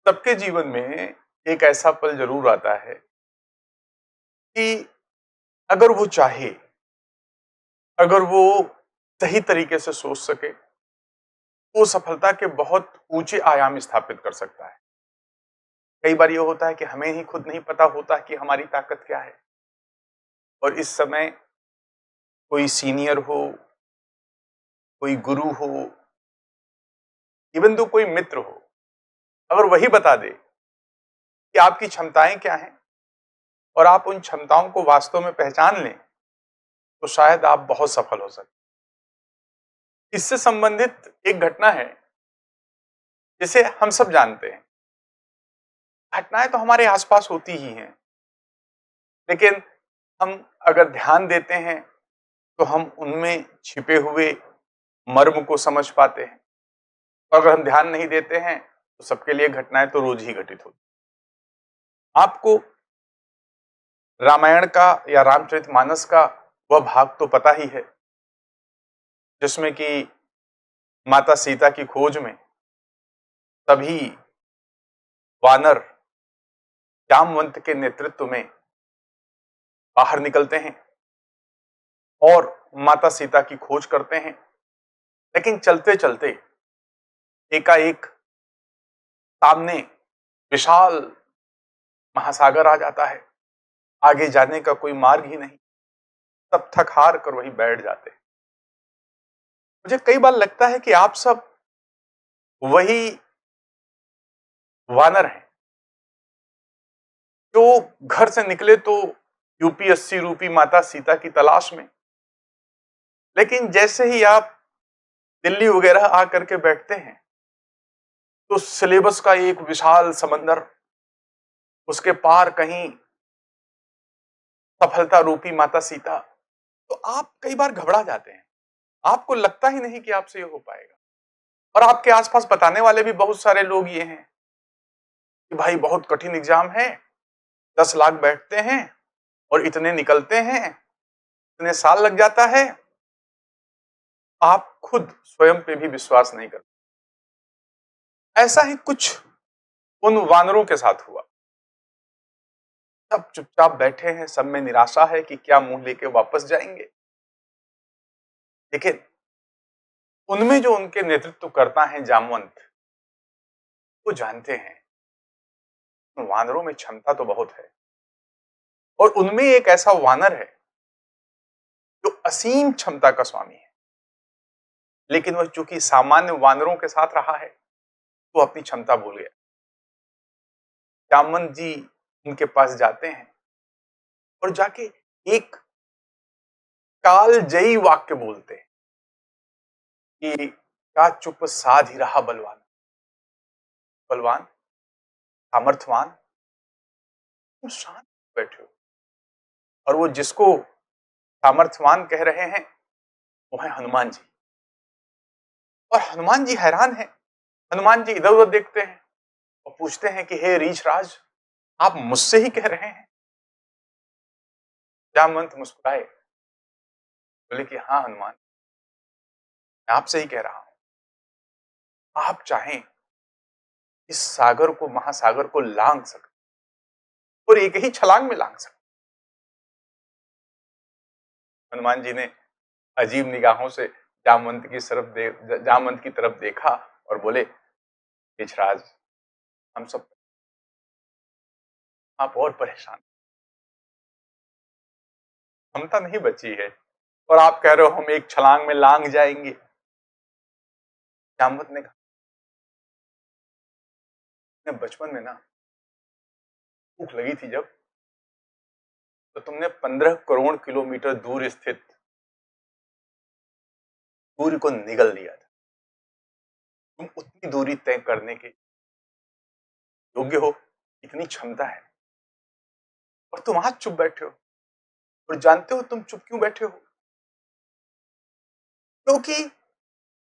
सबके जीवन में एक ऐसा पल जरूर आता है कि अगर वो चाहे, अगर वो सही तरीके से सोच सके, वो सफलता के बहुत ऊंचे आयाम स्थापित कर सकता है। कई बार ये होता है कि हमें ही खुद नहीं पता होता कि हमारी ताकत क्या है, और इस समय कोई सीनियर हो, कोई गुरु हो, इवन तो कोई मित्र हो, अगर वही बता दे कि आपकी क्षमताएं क्या हैं और आप उन क्षमताओं को वास्तव में पहचान लें, तो शायद आप बहुत सफल हो सकते। इससे संबंधित एक घटना है जिसे हम सब जानते हैं। घटनाएं तो हमारे आसपास होती ही हैं, लेकिन हम अगर ध्यान देते हैं तो हम उनमें छिपे हुए मर्म को समझ पाते हैं। और अगर हम ध्यान नहीं देते हैं तो सबके लिए घटनाएं तो रोज ही घटित होती। आपको रामायण का या रामचरितमानस का वह भाग तो पता ही है जिसमें कि माता सीता की खोज में सभी वानर जामवंत के नेतृत्व में बाहर निकलते हैं और माता सीता की खोज करते हैं। लेकिन चलते चलते एकाएक सामने विशाल महासागर आ जाता है। आगे जाने का कोई मार्ग ही नहीं, सब थक हार कर वहीं बैठ जाते हैं। मुझे कई बार लगता है कि आप सब वही वानर हैं जो घर से निकले तो यूपीएससी रूपी माता सीता की तलाश में, लेकिन जैसे ही आप दिल्ली वगैरह आकर के बैठते हैं तो सिलेबस का एक विशाल समंदर, उसके पार कहीं सफलता रूपी माता सीता, तो आप कई बार घबरा जाते हैं। आपको लगता ही नहीं कि आपसे ये हो पाएगा। और आपके आसपास बताने वाले भी बहुत सारे लोग ये हैं कि भाई बहुत कठिन एग्जाम है, 10 लाख बैठते हैं और इतने निकलते हैं, इतने साल लग जाता है। आप खुद स्वयं पे भी विश्वास नहीं करते। ऐसा ही कुछ उन वानरों के साथ हुआ। सब चुपचाप बैठे हैं, सब में निराशा है कि क्या मुंह लेके वापस जाएंगे। लेकिन उनमें जो उनके नेतृत्व करता है जामवंत, वो जानते हैं वानरों में क्षमता तो बहुत है, और उनमें एक ऐसा वानर है जो असीम क्षमता का स्वामी है। लेकिन वह चूंकि सामान्य वानरों के साथ रहा है, वो अपनी क्षमता भूल गया। जामवंत जी उनके पास जाते हैं और जाके एक कालजयी वाक्य बोलते हैं कि क्या चुप साध ही रहा बलवान। बलवान, सामर्थवान, तुम शांत बैठे हो। और वो जिसको सामर्थवान कह रहे हैं वो है हनुमान जी। और हनुमान जी हैरान हैं। हनुमान जी इधर उधर देखते हैं और पूछते हैं कि हे रीछराज, आप मुझसे ही कह रहे हैं? जामवंत मुस्कुराए, बोले कि हाँ हनुमान, मैं आपसे ही कह रहा हूं। आप चाहें इस सागर को, महासागर को लांग सकते और एक ही छलांग में लांग सकते। हनुमान जी ने अजीब निगाहों से जामवंत की तरफ देखा और बोले, रीछराज, हम सब आप और परेशान, क्षमता नहीं बची है और आप कह रहे हो हम एक छलांग में लांग जाएंगे। जामवंत ने कहा, बचपन में ना भूख लगी थी जब, तो तुमने 15 करोड़ किलोमीटर दूर स्थित सूर्य को निगल दिया था। तुम उतनी दूरी तय करने के योग्य हो, इतनी क्षमता है, और तुम आज चुप बैठे हो। और जानते हो तुम चुप क्यों बैठे हो? क्योंकि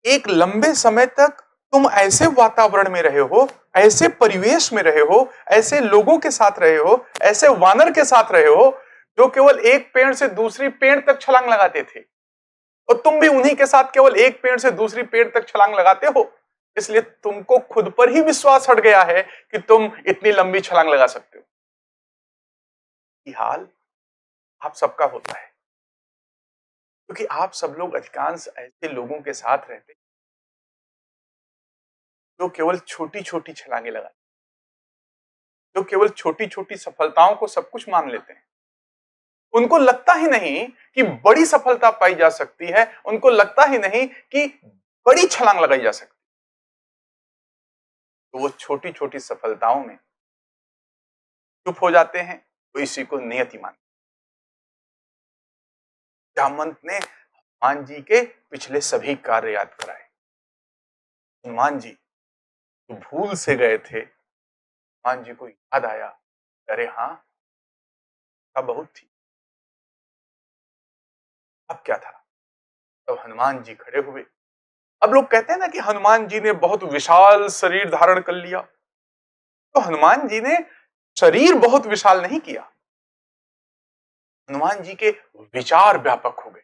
एक लंबे समय तक तुम ऐसे वातावरण में रहे हो, ऐसे परिवेश में रहे हो, ऐसे लोगों के साथ रहे हो, ऐसे वानर के साथ रहे हो जो केवल एक पेड़ से दूसरी पेड़ तक छलांग लगाते थे। और तुम भी उन्हीं के साथ केवल एक पेड़ से दूसरी पेड़ तक छलांग लगाते हो। इसलिए तुमको खुद पर ही विश्वास हट गया है कि तुम इतनी लंबी छलांग लगा सकते हो। ये हाल आप सबका होता है, क्योंकि आप सब लोग अधिकांश ऐसे लोगों के साथ रहते हैं जो केवल छोटी-छोटी छलांगे लगाते हैं, जो केवल छोटी-छोटी सफलताओं को सब कुछ मान लेते हैं। उनको लगता ही नहीं कि बड़ी सफलता पाई जा सकती है, उनको लगता ही नहीं कि बड़ी छलांग लगाई जा सकती है। तो वो छोटी-छोटी सफलताओं में चुप हो जाते हैं, तो इसी को नियति मानते हैं। जामवंत ने हनुमान जी के पिछले सभी कार्य याद कराए। हनुमान जी तो भूल से गए थे, हनुमान जी को याद आया, अरे हाँ, तब बहुत थी। अब क्या था? तब हनुमान जी खड़े हुए। अब लोग कहते हैं ना कि हनुमान जी ने बहुत विशाल शरीर धारण कर लिया। तो हनुमान जी ने शरीर बहुत विशाल नहीं किया, हनुमान जी के विचार व्यापक हो गए।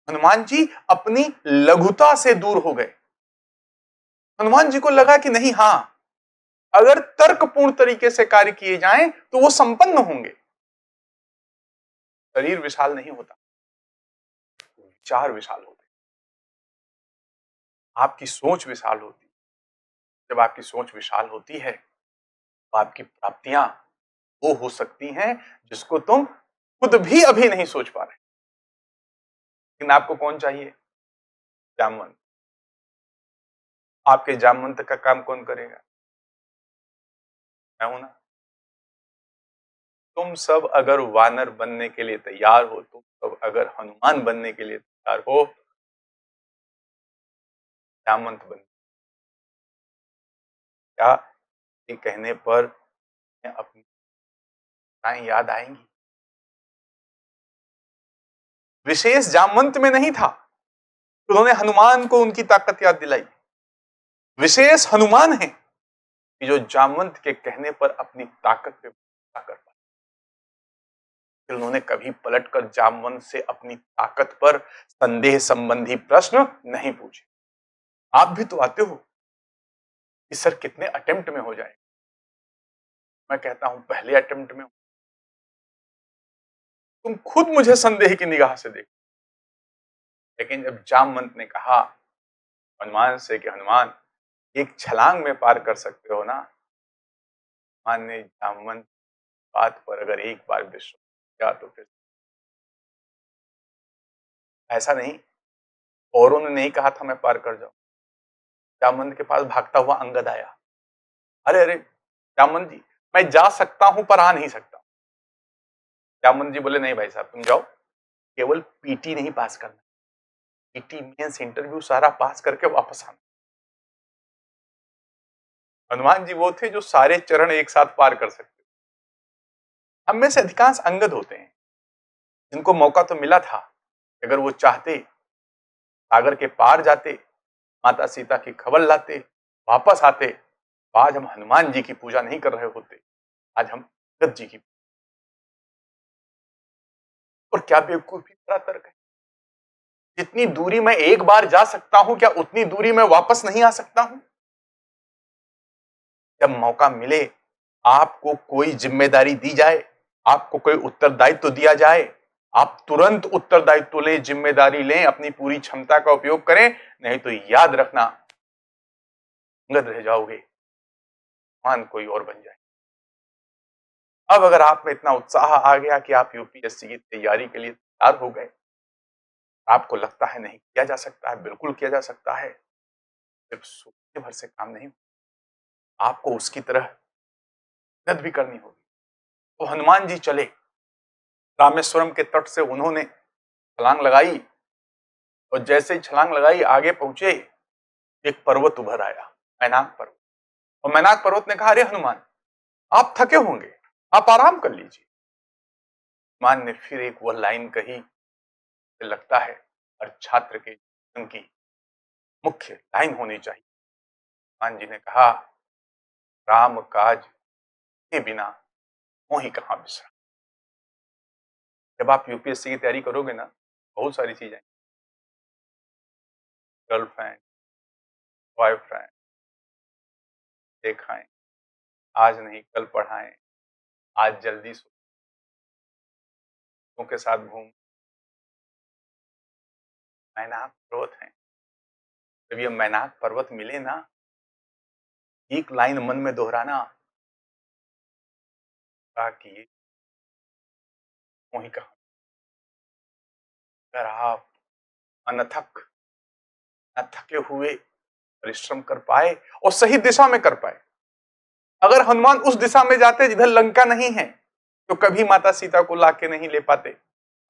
हनुमान जी अपनी लघुता से दूर हो गए। हनुमान जी को लगा कि नहीं, हां, अगर तर्कपूर्ण तरीके से कार्य किए जाएं तो वो संपन्न होंगे। शरीर विशाल नहीं होता, विचार विशाल होते। आपकी सोच विशाल होती। जब आपकी सोच विशाल होती है तो आपकी प्राप्तियां वो हो सकती हैं जिसको तुम खुद भी अभी नहीं सोच पा रहे। लेकिन आपको कौन चाहिए? जामवंत। आपके जामवंत का काम कौन करेगा? मैं हूं ना। तुम सब अगर वानर बनने के लिए तैयार हो, तुम सब अगर हनुमान बनने के लिए तैयार हो, जामवंत बन क्या? ये कहने पर अपनी ताएं याद आएंगी। विशेष जामवंत में नहीं था, उन्होंने हनुमान को उनकी ताकत याद दिलाई। विशेष हनुमान है कि जो जामवंत के कहने पर अपनी ताकत पे भरोसा कर पाए। उन्होंने कभी पलटकर जामवंत से अपनी ताकत पर संदेह संबंधी प्रश्न नहीं पूछे। आप भी तो आते हो कि सर कितने अटेम्प्ट में हो जाए। मैं कहता हूं पहले अटेम्प्ट में तुम खुद मुझे संदेह की निगाह से देखो। लेकिन जब जामवंत ने कहा हनुमान से कि हनुमान, एक छलांग में पार कर सकते हो ना, हनुमान ने जामवंत बात पर अगर एक बार विश्वास किया तो फिर ऐसा नहीं, औरों ने नहीं कहा था मैं पार कर जाऊं। जामवंत के पास भागता हुआ अंगद आया। अरे अरे जामवंत जी, मैं जा सकता हूं पर आ नहीं सकता। जामवंत जी बोले नहीं भाई साहब, तुम जाओ, केवल पीटी नहीं पास करना, पीटी मेंस इंटरव्यू सारा पास करके वापस आना। हनुमान जी वो थे जो सारे चरण एक साथ पार कर सकते। हम में से अधिकांश अंगद होते हैं जिनको मौका तो मिला था, अगर वो चाहते सागर के पार जाते, माता सीता की खबर लाते, वापस आते, तो आज हम हनुमान जी की पूजा नहीं कर रहे होते, आज हम अंगद जी की। और क्या बेवकूफी भरा तर्क है। जितनी दूरी मैं एक बार जा सकता हूं, क्या उतनी दूरी मैं वापस नहीं आ सकता हूं? जब मौका मिले, आपको कोई जिम्मेदारी दी जाए, आपको कोई उत्तरदायित्व दिया जाए, आप तुरंत उत्तरदायित्व लें, जिम्मेदारी लें, अपनी पूरी क्षमता का उपयोग करें, नहीं तो याद रखना अंगद रह जाओगे, मान कोई और बन जाए। अब अगर आप में इतना उत्साह आ गया कि आप यूपीएससी की तैयारी के लिए तैयार हो गए, आपको लगता है नहीं किया जा सकता है, बिल्कुल किया जा सकता है, सिर्फ सोचने भर से काम नहीं, आपको उसकी तरह मेहनत भी करनी होगी। तो हनुमान जी चले, रामेश्वरम के तट से उन्होंने छलांग लगाई, और जैसे ही छलांग लगाई आगे पहुंचे, एक पर्वत उभर आया, मैनाक पर्वत। और मैनाक पर्वत ने कहा अरे हनुमान, आप थके होंगे, आप आराम कर लीजिए। हनुमान ने फिर एक वह लाइन कही, लगता है हर छात्र के जीवन की मुख्य लाइन होनी चाहिए। हनुमान जी ने कहा राम काज के बिना मोहि कहां बिसरा। जब आप यूपीएससी की तैयारी करोगे ना, बहुत सारी चीजें, गर्लफ्रेंड, बॉयफ्रेंड देखाएं, आज नहीं कल पढ़ाएं, आज जल्दी सोचों के साथ घूम। मैनाक पर्वत हैं, जब ये मैनाक पर्वत मिले ना, एक लाइन मन में दोहराना, ताकि वही कहा, अगर आप अनथक न थके हुए परिश्रम कर पाए और सही दिशा में कर पाए। अगर हनुमान उस दिशा में जाते जिधर लंका नहीं है, तो कभी माता सीता को लाके नहीं ले पाते,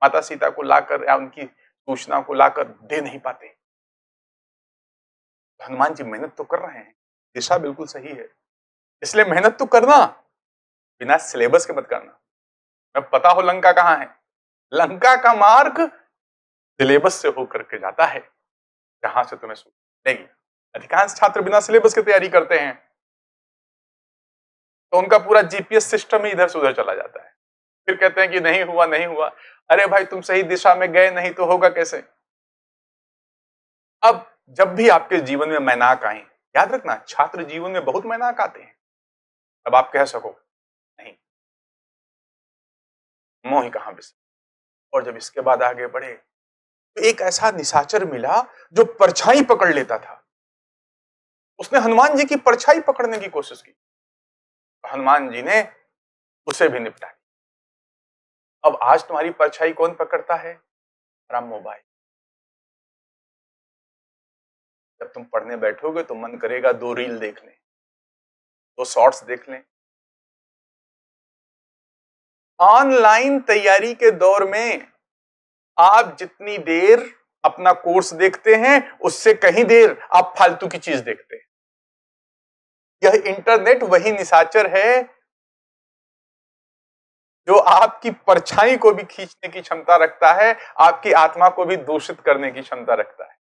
माता सीता को लाकर या उनकी सूचना को लाकर दे नहीं पाते। हनुमान जी मेहनत तो कर रहे हैं, दिशा बिल्कुल सही है, इसलिए मेहनत तो करना, बिना सिलेबस के मत करना। अब पता हो लंका कहां है, लंका का मार्ग सिलेबस से होकर के जाता है, जहां से तुम्हें मिलेगी। अधिकांश छात्र बिना सिलेबस की तैयारी करते हैं, तो उनका पूरा जीपीएस सिस्टम ही इधर से उधर चला जाता है। फिर कहते हैं कि नहीं हुआ नहीं हुआ। अरे भाई, तुम सही दिशा में गए नहीं तो होगा कैसे। अब जब भी आपके जीवन में मैनाक आए, याद रखना, छात्र जीवन में बहुत मैनाक आते हैं, अब आप कह सको नहीं, मोह कहां बिस। और जब इसके बाद आगे बढ़े, तो एक ऐसा निशाचर मिला जो परछाई पकड़ लेता था। उसने हनुमान जी की परछाई पकड़ने की कोशिश की, हनुमान जी ने उसे भी निपटा। अब आज तुम्हारी परछाई कौन पकड़ता है? हमारा मोबाइल। जब तुम पढ़ने बैठोगे तो मन करेगा 2 रील देख लें, 2 शॉर्ट्स देख लें। ऑनलाइन तैयारी के दौर में आप जितनी देर अपना कोर्स देखते हैं, उससे कहीं देर आप फालतू की चीज देखते हैं। यह इंटरनेट वही निशाचर है जो आपकी परछाई को भी खींचने की क्षमता रखता है, आपकी आत्मा को भी दूषित करने की क्षमता रखता है।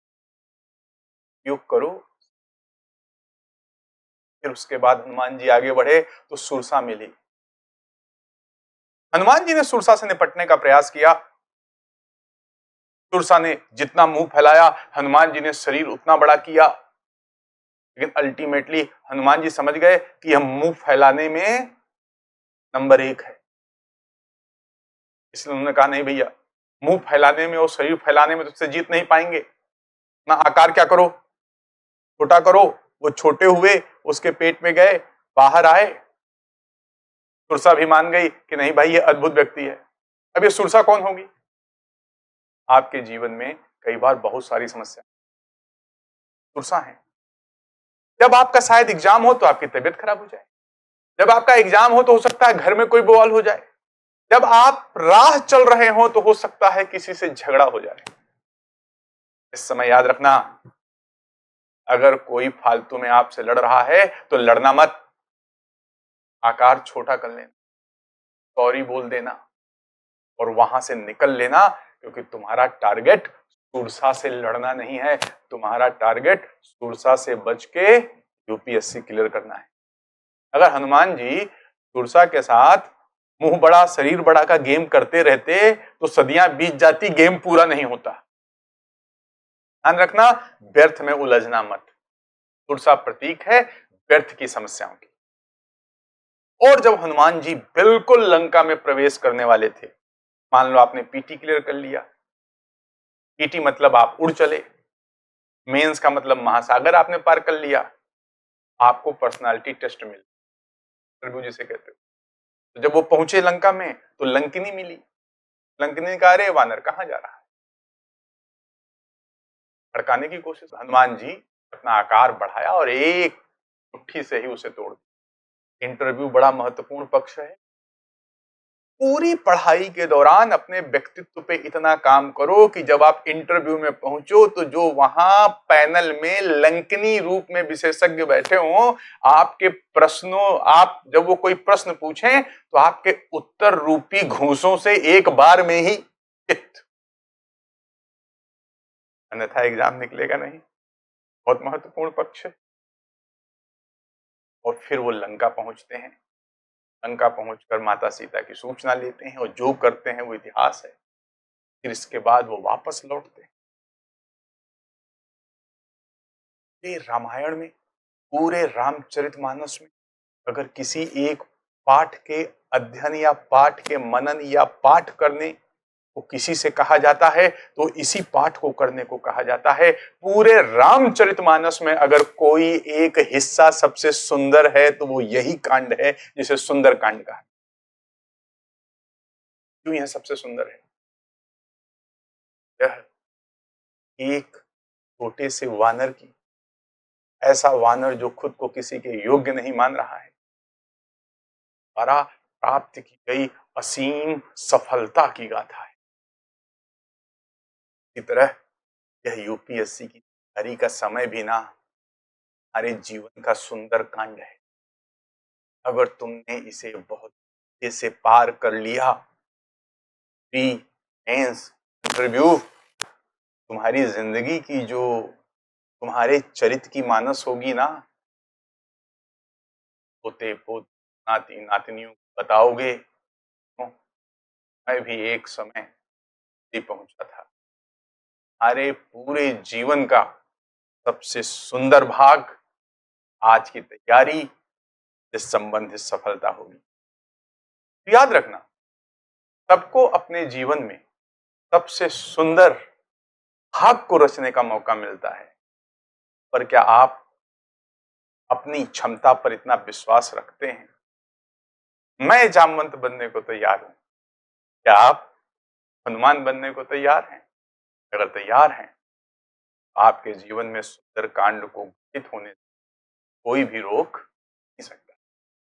योग करो। फिर उसके बाद हनुमान जी आगे बढ़े तो सुरसा मिली। हनुमान जी ने सुरसा से निपटने का प्रयास किया। सुरसा ने जितना मुंह फैलाया, हनुमान जी ने शरीर उतना बड़ा किया, लेकिन अल्टीमेटली हनुमान जी समझ गए कि हम मुंह फैलाने में नंबर 1 है। इसलिए उन्होंने कहा नहीं भैया, मुंह फैलाने में और शरीर फैलाने में तुझसे जीत नहीं पाएंगे। ना आकार क्या करो, छोटा करो। वो छोटे हुए, उसके पेट में गए, बाहर आए। सुरसा भी मान गई कि नहीं भाई, ये अद्भुत व्यक्ति है। अब ये सुरसा कौन होगी? आपके जीवन में कई बार बहुत सारी समस्या सुरसा है। जब आपका शायद एग्जाम हो तो आपकी तबीयत खराब हो जाए, जब आपका एग्जाम हो तो हो सकता है घर में कोई बवाल हो जाए, जब आप राह चल रहे हो तो हो सकता है किसी से झगड़ा हो जाए। इस समय याद रखना, अगर कोई फालतू में आपसे लड़ रहा है तो लड़ना मत, आकार छोटा कर लेना, सॉरी बोल देना और वहां से निकल लेना, क्योंकि तुम्हारा टारगेट सुरसा से लड़ना नहीं है, तुम्हारा टारगेट सुरसा से बच के यूपीएससी क्लियर करना है। अगर हनुमान जी सुरसा के साथ मुंह बड़ा शरीर बड़ा का गेम करते रहते तो सदियां बीत जाती, गेम पूरा नहीं होता। ध्यान रखना, व्यर्थ में उलझना मत। सुरसा प्रतीक है व्यर्थ की समस्याओं की। और जब हनुमान जी बिल्कुल लंका में प्रवेश करने वाले थे, मान लो आपने पीटी क्लियर कर लिया, पीटी मतलब आप उड़ चले, मेंस का मतलब महासागर आपने पार कर लिया, आपको पर्सनालिटी टेस्ट मिल, इंटरव्यू जिसे कहते हो। तो जब वो पहुंचे लंका में तो लंकिनी मिली। लंकिनी ने कहा, अरे वानर कहां जा रहा है? भड़काने की कोशिश। हनुमान जी अपना आकार बढ़ाया और एक मुट्ठी से ही उसे तोड़ दिया। इंटरव्यू बड़ा महत्वपूर्ण पक्ष है। पूरी पढ़ाई के दौरान अपने व्यक्तित्व पे इतना काम करो कि जब आप इंटरव्यू में पहुंचो तो जो वहां पैनल में लंकिनी रूप में विशेषज्ञ बैठे हों, आपके प्रश्नों, आप जब वो कोई प्रश्न पूछें तो आपके उत्तर रूपी घूंसों से एक बार में ही चित, अन्यथा एग्जाम निकलेगा नहीं। बहुत महत्वपूर्ण पक्ष है। और फिर वो लंका पहुंचते हैं। लंका पहुंचकर माता सीता की सूचना लेते हैं और जो करते हैं वो इतिहास है। फिर इसके बाद वो वापस लौटते हैं। पूरे रामायण में, पूरे रामचरितमानस में अगर किसी एक पाठ के अध्ययन या पाठ के मनन या पाठ करने को किसी से कहा जाता है तो इसी पाठ को करने को कहा जाता है। पूरे रामचरितमानस में अगर कोई एक हिस्सा सबसे सुंदर है तो वो यही कांड है जिसे सुंदर कांड कहा। क्यों यह सबसे सुंदर है? यह एक छोटे से वानर की, ऐसा वानर जो खुद को किसी के योग्य नहीं मान रहा है, द्वारा प्राप्त की गई असीम सफलता की गाथा है। इसी तरह यह यूपीएससी की तैयारी का समय भी ना हमारे जीवन का सुंदर कांड है। अगर तुमने इसे बहुत अच्छे से पार कर लिया, प्री मेंस इंटरव्यू, तुम्हारी जिंदगी की जो तुम्हारे चरित्र की मानस होगी ना, पोते पोत नाती नातनियों को बताओगे। मैं भी एक समय ही पहुंचा था। हमारे पूरे जीवन का सबसे सुंदर भाग आज की तैयारी से संबंधित सफलता होगी। तो याद रखना, सबको अपने जीवन में सबसे सुंदर भाग को रचने का मौका मिलता है, पर क्या आप अपनी क्षमता पर इतना विश्वास रखते हैं? मैं जामवंत बनने को तैयार हूं, क्या आप हनुमान बनने को तैयार हैं? अगर तैयार हैं, आपके जीवन में सुंदर कांड को घटित होने से कोई भी रोक